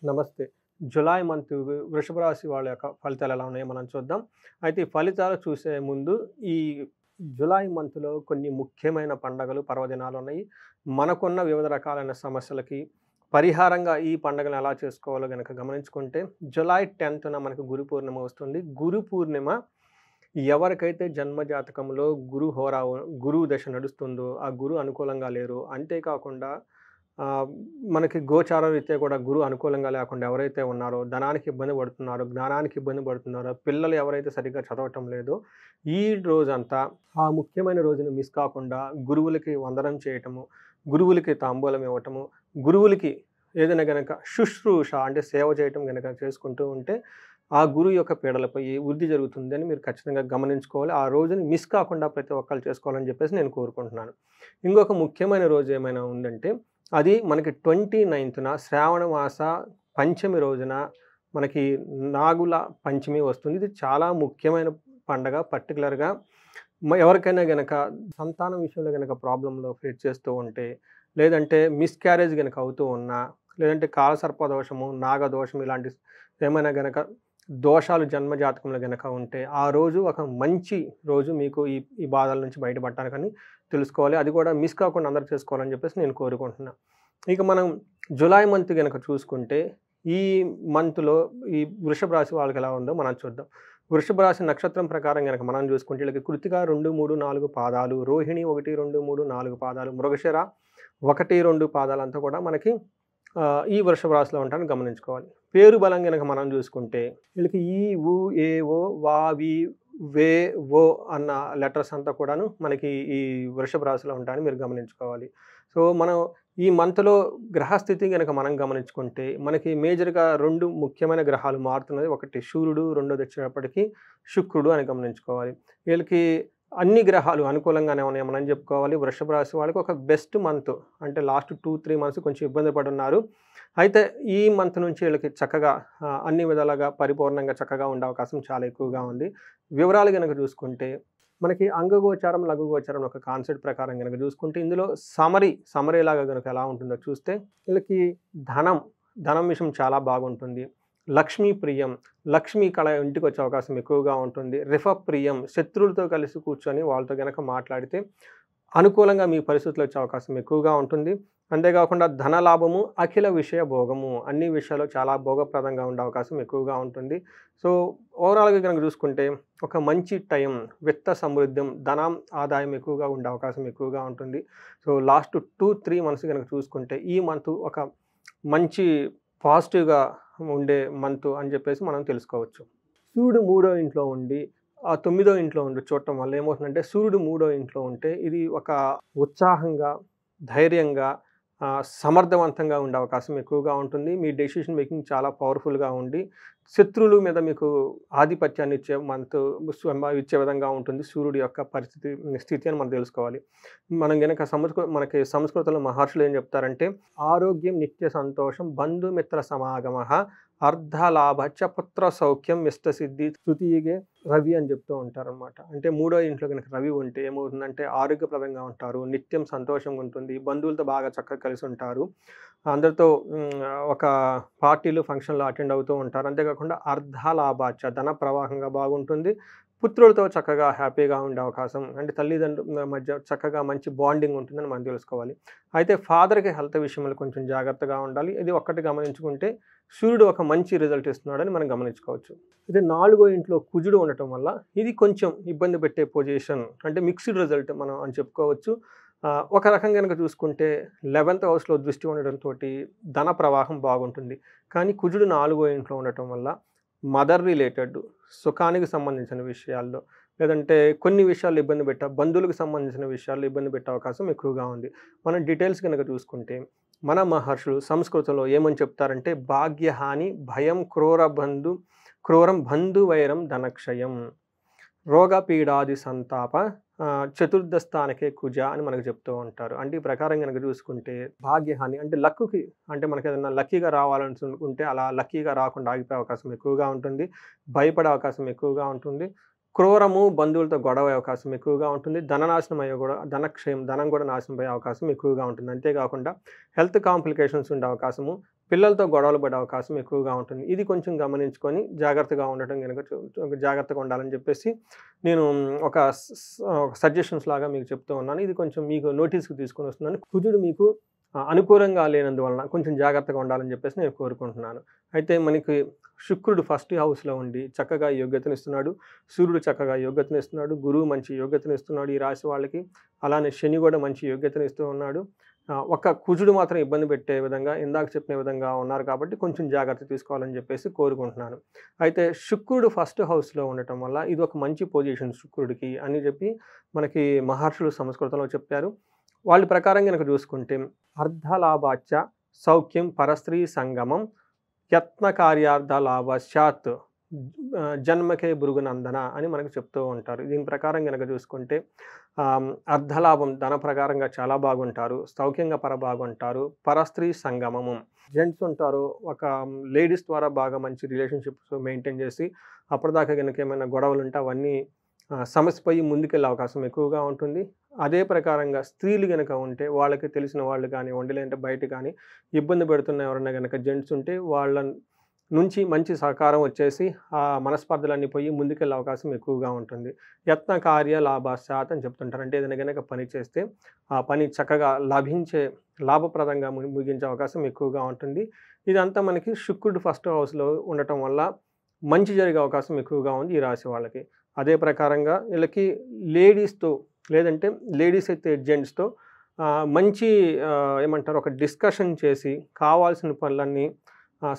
నమస్తే. July month వృషభ రాశి వాళ్ళ యొక్క ఫలితాలు ఎలా ఉన్నాయో మనం చూద్దాం. అయితే ఈ ఫలితాలు చూసే ముందు ఈ జులై మంత్‌లో కొన్ని ముఖ్యమైన పండగలు, పర్వదినాలున్నాయి. మనకున్న వివిధ రకాలైన సమస్యలకి పరిహారంగా ఈ పండుగను ఎలా చేసుకోవాలో గనక గమనించుకుంటే జులై 10న మనకు గురు పూర్ణిమ వస్తుంది. గురు పూర్ణిమ ఎవరికైతే జన్మ జాతకంలో గురువు దశ నడుస్తుందో ఆ గురువు అనుకూలంగా లేరు. అంతేకాకుండా ఆహ్, మనకి గోచార రీత్యా కూడా గురువు అనుకూలంగా లేకుండా ఎవరైతే ఉన్నారో, ధనానికి ఇబ్బంది పడుతున్నారో, జ్ఞానానికి ఇబ్బంది పడుతున్నారో, పిల్లలు ఎవరైతే సరిగ్గా చదవటం లేదో, ఈ రోజంతా ఆ ముఖ్యమైన రోజుని మిస్ కాకుండా గురువులకి వందనం చేయటము, గురువులకి తాంబూలం ఇవ్వటము, గురువులకి ఏదైనా గనక శుశ్రూష అంటే సేవ చేయటం గనక చేసుకుంటూ ఉంటే, ఆ గురువు యొక్క పీడలపై వృద్ధి జరుగుతుందని మీరు ఖచ్చితంగా గమనించుకోవాలి. ఆ రోజుని మిస్ కాకుండా ప్రతి ఒక్కళ్ళు చేసుకోవాలని చెప్పేసి నేను కోరుకుంటున్నాను. ఇంకొక ముఖ్యమైన రోజు ఏమైనా ఉందంటే అది మనకి 29న శ్రావణ మాస పంచమి రోజున మనకి నాగుల పంచమి వస్తుంది. ఇది చాలా ముఖ్యమైన పండగ. పర్టిక్యులర్‌గా ఎవరికైనా గనక సంతానం విషయంలో గనక ప్రాబ్లమ్‌లో ఫేస్ చేస్తూ ఉంటే, లేదంటే మిస్‌క్యారేజ్ గనక అవుతూ ఉన్నా, లేదంటే కాలసర్పదోషము, నాగదోషం ఇలాంటి ఏమైనా గనక దోషాలు జన్మ జాతకంలో గనక ఉంటే, ఆ రోజు ఒక మంచి రోజు మీకు ఈ ఈ బాధల నుంచి బయటపడటానికని తెలుసుకోవాలి. అది కూడా మిస్ కాకుండా అందరూ చేసుకోవాలని చెప్పేసి నేను కోరుకుంటున్నా. ఇక మనం జులై మంత్ గనక చూసుకుంటే, ఈ మంత్‌లో ఈ వృషభ రాశి వాళ్ళకి ఎలా ఉందో మనం చూద్దాం. వృషభ రాశి నక్షత్రం ప్రకారం గనక మనం చూసుకుంటే వీళ్ళకి కృత్తిక 2, 3, 4 పాదాలు, రోహిణి 1, 2, 3, 4 పాదాలు, మృగశిర 1, 2 పాదాలంతా కూడా మనకి ఈ వృషభ రాశిలో ఉంటారని గమనించుకోవాలి. పేరు బలం గనక మనం చూసుకుంటే వీళ్ళకి ఈ, ఉ, ఏ, ఓ, వా, వి, వే, ఓ అన్న లెటర్స్ అంతా కూడాను మనకి ఈ వృషభ రాశిలో ఉంటాయని మీరు గమనించుకోవాలి. సో, మనం ఈ మంత్‌లో గ్రహస్థితి గనక మనం గమనించుకుంటే మనకి మేజర్‌గా 2 ముఖ్యమైన గ్రహాలు మారుతున్నది. ఒకటి సూర్యుడు, రెండోదొచ్చేటప్పటికి శుక్రుడు అని గమనించుకోవాలి. వీళ్ళకి అన్ని గ్రహాలు అనుకూలంగానే ఉన్నాయి మనం చెప్పుకోవాలి. వృషభ రాశి వాళ్ళకి ఒక బెస్ట్ మంత్ అంటే లాస్ట్ 2, 3 మంత్స్ కొంచెం ఇబ్బంది పడున్నారు. అయితే ఈ మంత్ నుంచి వీళ్ళకి చక్కగా అన్ని విధాలుగా పరిపూర్ణంగా చక్కగా ఉండే అవకాశం చాలా ఎక్కువగా ఉంది. వివరాలు గనక చూసుకుంటే మనకి అంగగోచారం, లఘుగోచారం ఒక కాన్సెప్ట్ ప్రకారం గనక చూసుకుంటే ఇందులో సమరీలాగా గనక ఎలా ఉంటుందో చూస్తే వీళ్ళకి ధనం, ధనం విషయం చాలా బాగుంటుంది. లక్ష్మీ ప్రియం, లక్ష్మి కళ ఇంటికొచ్చే అవకాశం ఎక్కువగా ఉంటుంది. ప్రియం, శత్రువులతో కలిసి కూర్చొని వాళ్ళతో గనక మాట్లాడితే అనుకూలంగా మీ పరిస్థితులు వచ్చే అవకాశం ఎక్కువగా ఉంటుంది. అంతేకాకుండా ధనలాభము, అఖిల విషయ భోగము అన్ని విషయాల్లో చాలా భోగప్రదంగా ఉండే అవకాశం ఎక్కువగా ఉంటుంది. సో, ఓవరాల్‌గా గనక చూసుకుంటే ఒక మంచి టైం, విత్త సమృద్ధం, ధనం ఆదాయం ఎక్కువగా ఉండే అవకాశం ఎక్కువగా ఉంటుంది. సో, లాస్ట్ 2, 3 మంత్స్ గనక చూసుకుంటే ఈ మంత్ ఒక మంచి పాజిటివ్‌గా ఉండే మంత్ అని చెప్పేసి మనం తెలుసుకోవచ్చు. సూర్యుడు మూడో ఇంట్లో ఉండి, ఆ తొమ్మిదో ఇంట్లో ఉండి చూడటం వల్ల ఏమవుతుందంటే, సూర్యుడు మూడో ఇంట్లో ఉంటే ఇది ఒక ఉత్సాహంగా, ధైర్యంగా, సమర్థవంతంగా ఉండే అవకాశం ఎక్కువగా ఉంటుంది. మీ డెసిషన్ మేకింగ్ చాలా పవర్‌ఫుల్‌గా ఉండి, శత్రువుల మీద మీకు ఆధిపత్యాన్ని ఇచ్చే ఇచ్చే విధంగా ఉంటుంది సూర్యుడి యొక్క స్థితి అని మనం తెలుసుకోవాలి. మనం గనక మనకి సంస్కృతంలో మహర్షులు ఏం చెప్తారంటే, ఆరోగ్యం నిత్య సంతోషం బంధుమిత్ర సమాగమః అర్ధలాభచ్చ పుత్ర సౌఖ్యం ఇష్టసిద్ధి తృతీయగే రవి అని చెప్తూ ఉంటారనమాట. అంటే మూడో ఇంట్లో గనక రవి ఉంటే ఏమవుతుందంటే ఆరోగ్యప్రదంగా ఉంటారు. నిత్యం సంతోషంగా ఉంటుంది. బంధువులతో బాగా చక్కగా కలిసి ఉంటారు. అందరితో ఒక పార్టీలు, ఫంక్షన్‌లు అటెండ్ అవుతూ ఉంటారు. అంతేకాకుండా అర్ధలాభాచ్చ ధన ప్రవాహంగా బాగుంటుంది. పుత్రులతో చక్కగా హ్యాపీగా ఉండే అవకాశం అంటే తల్లిదండ్రుల మధ్య చక్కగా మంచి బాండింగ్ ఉంటుందని మనం తెలుసుకోవాలి. అయితే ఫాదర్‌కి హెల్త్ విషయంలో కొంచెం జాగ్రత్తగా ఉండాలి. ఇది ఒక్కటి గమనించుకుంటే సూర్యుడు ఒక మంచి రిజల్ట్ ఇస్తున్నాడని మనం గమనించుకోవచ్చు. అయితే నాలుగో ఇంట్లో కుజుడు ఉండటం వల్ల ఇది కొంచెం ఇబ్బంది పెట్టే పొజిషన్ అంటే మిక్స్డ్ రిజల్ట్ మనం అని చెప్పుకోవచ్చు. ఒక రకంగా గనక చూసుకుంటే 11th హౌస్‌లో దృష్టి ఉండడంతోటి ధన ప్రవాహం బాగుంటుంది. కానీ కుజుడు నాలుగో ఇంట్లో ఉండటం వల్ల మదర్ రిలేటెడ్ సుఖానికి సంబంధించిన విషయాల్లో లేదంటే కొన్ని విషయాల్లో బంధువులకు సంబంధించిన విషయాల్లో ఇబ్బంది పెట్టే అవకాశం ఎక్కువగా ఉంది. మనం డీటెయిల్స్ గనక చూసుకుంటే మన మహర్షులు సంస్కృతంలో ఏమని చెప్తారంటే భాగ్యహాని, భయం, క్రూరం బంధువైరం, ధనక్షయం, రోగపీడాది సంతాప చతుర్థ స్థానకే కుజ అని మనకు చెప్తూ ఉంటారు. అంటే ఈ ప్రకారం గనక చూసుకుంటే భాగ్యహాని అంటే లక్కుకి అంటే మనకేదన్నా లక్కీగా రావాలనుకుంటే అలా లక్కీగా రాకుండా ఆగిపోయే అవకాశం ఎక్కువగా ఉంటుంది. భయపడే అవకాశం ఎక్కువగా ఉంటుంది. క్రూరము, బంధువులతో గొడవయ్యే అవకాశం ఎక్కువగా ఉంటుంది. ధననాశనం అయ్యే కూడా ధనం కూడా నాశనం అయ్యే అవకాశం ఎక్కువగా ఉంటుంది. అంతేకాకుండా హెల్త్ కాంప్లికేషన్స్ ఉండే అవకాశము, పిల్లలతో గొడవలు పడే అవకాశం ఎక్కువగా ఉంటుంది. ఇది కొంచెం గమనించుకొని జాగ్రత్తగా ఉండటం గనుక జాగ్రత్తగా ఉండాలని చెప్పేసి నేను ఒక సజెషన్స్ లాగా మీకు చెప్తూ ఉన్నాను. ఇది కొంచెం మీకు నోటీస్‌కి తీసుకొనొస్తున్నాను. కుజుడు మీకు అనుకూలంగా లేనందువలన కొంచెం జాగ్రత్తగా ఉండాలని చెప్పేసి నేను కోరుకుంటున్నాను. అయితే మనకి శుక్రుడు ఫస్ట్ హౌస్‌లో ఉండి చక్కగా యోగ్యతనిస్తున్నాడు. సూర్యుడు చక్కగా యోగ్యతనిస్తున్నాడు. గురువు మంచి యోగ్యతనిస్తున్నాడు ఈ రాశి వాళ్ళకి. అలానే శని కూడా మంచి యోగ్యతనిస్తూ ఉన్నాడు. ఒక్క కుజుడు మాత్రం ఇబ్బంది పెట్టే విధంగా ఇందాక చెప్పిన విధంగా ఉన్నారు కాబట్టి కొంచెం జాగ్రత్త తీసుకోవాలని చెప్పేసి కోరుకుంటున్నాను. అయితే శుక్రుడు ఫస్ట్ హౌస్‌లో ఉండటం వల్ల ఇది ఒక మంచి పొజిషన్ శుక్రుడికి అని చెప్పి మనకి మహర్షులు సంస్కృతంలో చెప్పారు. వాళ్ళ ప్రకారం గనక చూసుకుంటే అర్ధలాభాచ్చ సౌఖ్యం పరస్త్రీ సంగమం యత్న కార్యార్థ లాభశ్చాత్ జన్మకే భృగునందన అని మనకు చెప్తూ ఉంటారు. దీని ప్రకారం గనక చూసుకుంటే అర్ధలాభం ధన ప్రకారంగా చాలా బాగుంటారు. సౌఖ్యంగా బాగుంటారు. పరస్త్రీ సంగమము జెంట్స్ ఉంటారు. ఒక లేడీస్ ద్వారా బాగా మంచి రిలేషన్‌షిప్స్ మెయింటైన్ చేసి అప్పటిదాకా గనక ఏమైనా గొడవలుంటే అవన్నీ సమసిపోయి ముందుకెళ్ళే అవకాశం ఎక్కువగా ఉంటుంది. అదే ప్రకారంగా స్త్రీలు గనక ఉంటే వాళ్ళకి తెలిసిన వాళ్ళు కానివ్వండి, లేదంటే బయట కానీ ఇబ్బంది పెడుతున్న ఎవరైనా గనక జెంట్స్ ఉంటే వాళ్ళ నుంచి మంచి సహకారం వచ్చేసి ఆ మనస్పర్ధలన్నీ పోయి ముందుకెళ్ళే అవకాశం ఎక్కువగా ఉంటుంది. యత్న కార్య లాభాశాత్ అని చెప్తుంటారు. అంటే ఏదైనా గనక పని చేస్తే ఆ పని చక్కగా లాభప్రదంగా ముగించే అవకాశం ఎక్కువగా ఉంటుంది. ఇదంతా మనకి శుక్రుడు ఫస్ట్ హౌస్‌లో ఉండటం వల్ల మంచి జరిగే అవకాశం ఎక్కువగా ఉంది ఈ రాశి వాళ్ళకి. అదే ప్రకారంగా వీళ్ళకి లేడీస్‌తో లేదంటే లేడీస్ అయితే జెంట్స్‌తో మంచి ఏమంటారు ఒక డిస్కషన్ చేసి కావాల్సిన పనులన్నీ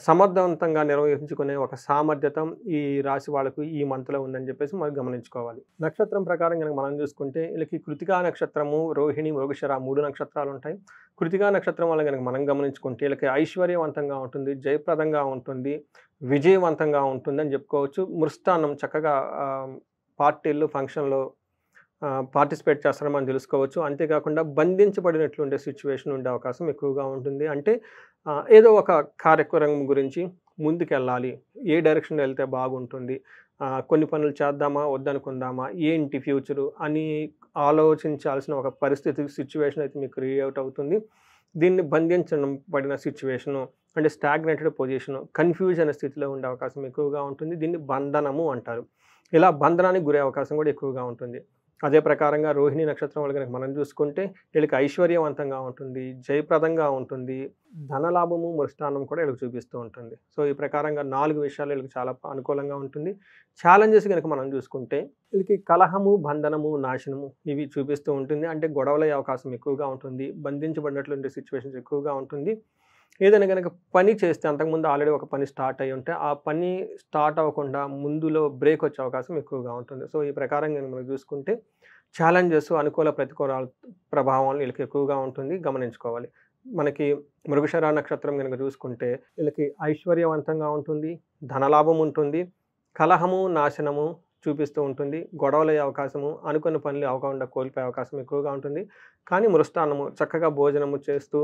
సమర్థవంతంగా నిర్వహించుకునే ఒక సామర్థ్యత ఈ రాశి వాళ్ళకు ఈ మంత్‌లో ఉందని చెప్పేసి మనం గమనించుకోవాలి. నక్షత్రం ప్రకారం గనక మనం చూసుకుంటే వీళ్ళకి కృతికా నక్షత్రము, రోహిణి, మృగశిర 3 నక్షత్రాలు ఉంటాయి. కృతికా నక్షత్రం వల్ల గనక మనం గమనించుకుంటే వీళ్ళకి ఐశ్వర్యవంతంగా ఉంటుంది, జయప్రదంగా ఉంటుంది, విజయవంతంగా ఉంటుందని చెప్పుకోవచ్చు. మృష్టాన్నం చక్కగా పార్టీలు, ఫంక్షన్‌లో పార్టిసిపేట్ చేస్తారని మనం తెలుసుకోవచ్చు. అంతేకాకుండా బంధించబడినట్లు ఉండే సిట్యుయేషన్ ఉండే అవకాశం ఎక్కువగా ఉంటుంది. అంటే ఏదో ఒక కార్యక్రమం గురించి ముందుకెళ్ళాలి. ఏ డైరెక్షన్‌లో వెళ్తే బాగుంటుంది? కొన్ని పనులు చేద్దామా? వద్దనుకుందామా? ఏంటి ఫ్యూచరు? అని ఆలోచించాల్సిన ఒక సిట్యుయేషన్ అయితే మీకు క్రియేట్ అవుతుంది. దీన్ని బంధించడం పడిన సిట్యుయేషను అంటే స్టాగ్నేటెడ్ పొజిషను, కన్‌ఫ్యూజ్ అనే స్థితిలో ఉండే అవకాశం ఎక్కువగా ఉంటుంది. దీన్ని బంధనము అంటారు. ఇలా బంధనానికి గురయ్యే అవకాశం కూడా ఎక్కువగా ఉంటుంది. అదే ప్రకారంగా రోహిణి నక్షత్రం వాళ్ళు గనక మనం చూసుకుంటే వీళ్ళకి ఐశ్వర్యవంతంగా ఉంటుంది, జయప్రదంగా ఉంటుంది, ధనలాభము, మృష్టాన్నం కూడా వీళ్ళకి చూపిస్తూ ఉంటుంది. సో, ఈ ప్రకారంగా 4 విషయాలు వీళ్ళకి చాలా అనుకూలంగా ఉంటుంది. ఛాలెంజెస్ గనక మనం చూసుకుంటే వీళ్ళకి కలహము, బంధనము, నాశనము ఇవి చూపిస్తూ ఉంటుంది. అంటే గొడవలయ్యే అవకాశం ఎక్కువగా ఉంటుంది. బంధించబడినటువంటి సిట్యుయేషన్స్ ఎక్కువగా ఉంటుంది. ఏదైనా గనక పని చేస్తే అంతకుముందు ఆల్రెడీ ఒక పని స్టార్ట్ అయ్యి ఉంటే, ఆ పని స్టార్ట్ అవ్వకుండా ముందులో బ్రేక్ వచ్చే అవకాశం ఎక్కువగా ఉంటుంది. సో, ఈ ప్రకారం గనక మనం చూసుకుంటే ఛాలెంజెస్, అనుకూల ప్రతికూల ప్రభావం వీళ్ళకి ఎక్కువగా ఉంటుంది గమనించుకోవాలి. మనకి మృగశిర నక్షత్రం గనక చూసుకుంటే వీళ్ళకి ఐశ్వర్యవంతంగా ఉంటుంది, ధనలాభం ఉంటుంది, కలహము, నాశనము చూపిస్తూ ఉంటుంది. గొడవలయ్యే అవకాశము, అనుకున్న పనులు అవ్వకుండా కోల్పోయే అవకాశం ఎక్కువగా ఉంటుంది. కానీ మృష్టాన్నము చక్కగా భోజనము చేస్తూ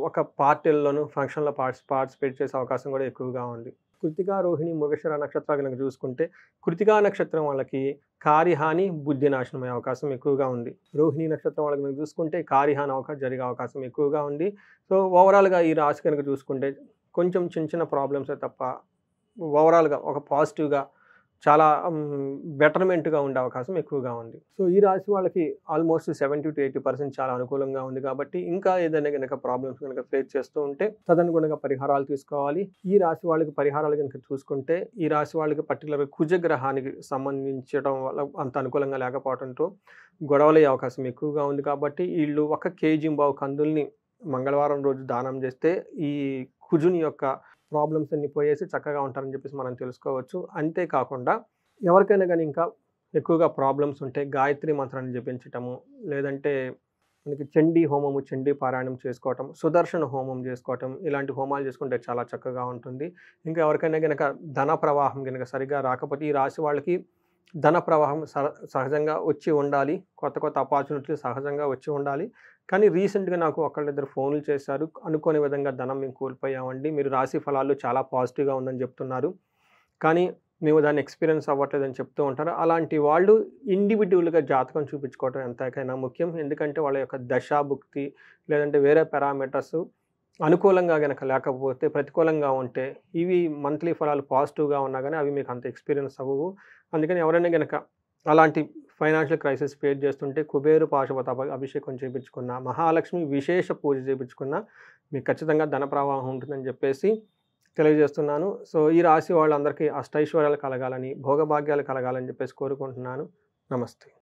ఒక పార్టీల్లోనూ, ఫంక్షన్‌లో పార్టిసిపేట్ చేసే అవకాశం కూడా ఎక్కువగా ఉంది. కృతికా, రోహిణి, మృగశిర నక్షత్రాలు గనక చూసుకుంటే కృతికా నక్షత్రం వాళ్ళకి కార్యహాని, బుద్ధి నాశనం అయ్యే అవకాశం ఎక్కువగా ఉంది. రోహిణి నక్షత్రం వాళ్ళకి గనక చూసుకుంటే కార్యహాని జరిగే అవకాశం ఎక్కువగా ఉంది. సో, ఓవరాల్‌గా ఈ రాశి గనక చూసుకుంటే కొంచెం చిన్న ప్రాబ్లమ్సే తప్ప ఓవరాల్‌గా ఒక పాజిటివ్‌గా చాలా బెటర్‌మెంట్‌గా ఉండే అవకాశం ఎక్కువగా ఉంది. సో, ఈ రాశి వాళ్ళకి ఆల్మోస్ట్ 70-80% చాలా అనుకూలంగా ఉంది కాబట్టి ఇంకా ఏదైనా గనక ప్రాబ్లమ్స్ గనక ఫేస్ చేస్తూ ఉంటే తదనుగుణంగా పరిహారాలు తీసుకోవాలి. ఈ రాశి వాళ్ళకి పరిహారాలు గనక చూసుకుంటే ఈ రాశి వాళ్ళకి పర్టిక్యులర్‌గా కుజగ్రహానికి సంబంధించడం వల్ల అంత అనుకూలంగా లేకపోవడంతో గొడవలయ్యే అవకాశం ఎక్కువగా ఉంది కాబట్టి ఈళ్ళు 1 కేజీ కందుల్ని మంగళవారం రోజు దానం చేస్తే ఈ కుజుని యొక్క ప్రాబ్లమ్స్ అన్నీ పోయేసి చక్కగా ఉంటారని చెప్పేసి మనం తెలుసుకోవచ్చు. అంతేకాకుండా ఎవరికైనా గానీ ఇంకా ఎక్కువగా ప్రాబ్లమ్స్ ఉంటే గాయత్రి మంత్రాన్ని జపించటము, లేదంటే మనకి చండీ హోమము, చండీ పారాయణం చేసుకోవటం, సుదర్శన హోమం చేసుకోవటం, ఇలాంటి హోమాలు చేసుకుంటే చాలా చక్కగా ఉంటుంది. ఇంకా ఎవరికైనా గనక ధన ప్రవాహం గనక సరిగ్గా రాకపోతే ఈ రాశి వాళ్ళకి ధన ప్రవాహం సహజంగా వచ్చి ఉండాలి. కొత్త ఆపర్చునిటీస్ సహజంగా వచ్చి ఉండాలి. కానీ రీసెంట్‌గా నాకు ఒకళ్ళిద్దరు ఫోన్‌లు చేశారు. అనుకోని విధంగా ధనం మేము కోల్పోయామండి. మీరు రాశి ఫలాలు చాలా పాజిటివ్‌గా ఉందని చెప్తున్నారు. కానీ మేము దాన్ని ఎక్స్‌పీరియన్స్ అవ్వట్లేదని చెప్తూ ఉంటారు. అలాంటి వాళ్ళు ఇండివిడ్యువల్‌గా జాతకం చూపించుకోవటం ఎంతకైనా ముఖ్యం. ఎందుకంటే వాళ్ళ యొక్క దశ, భుక్తి లేదంటే వేరే పారామీటర్స్ అనుకూలంగా గనక లేకపోతే, ప్రతికూలంగా ఉంటే, ఇవి మంత్లీ ఫలాలు పాజిటివ్‌గా ఉన్నా గాని అవి మీకు అంత ఎక్స్‌పీరియన్స్ అవ్వవు. అందుకని ఎవరైనా గనక అలాంటి ఫైనాన్షియల్ క్రైసిస్ ఫేస్ చేస్తుంటే కుబేరు పాశుపత అభిషేకం చేపించుకున్న, మహాలక్ష్మి విశేష పూజ చేపించుకున్న మీకు ఖచ్చితంగా ధన ప్రవాహం ఉంటుందని చెప్పేసి తెలియజేస్తున్నాను. సో, ఈ రాశి వాళ్ళందరికీ అష్టైశ్వర్యాలు కలగాలని, భోగభాగ్యాలు కలగాలని చెప్పేసి కోరుకుంటున్నాను. నమస్తే.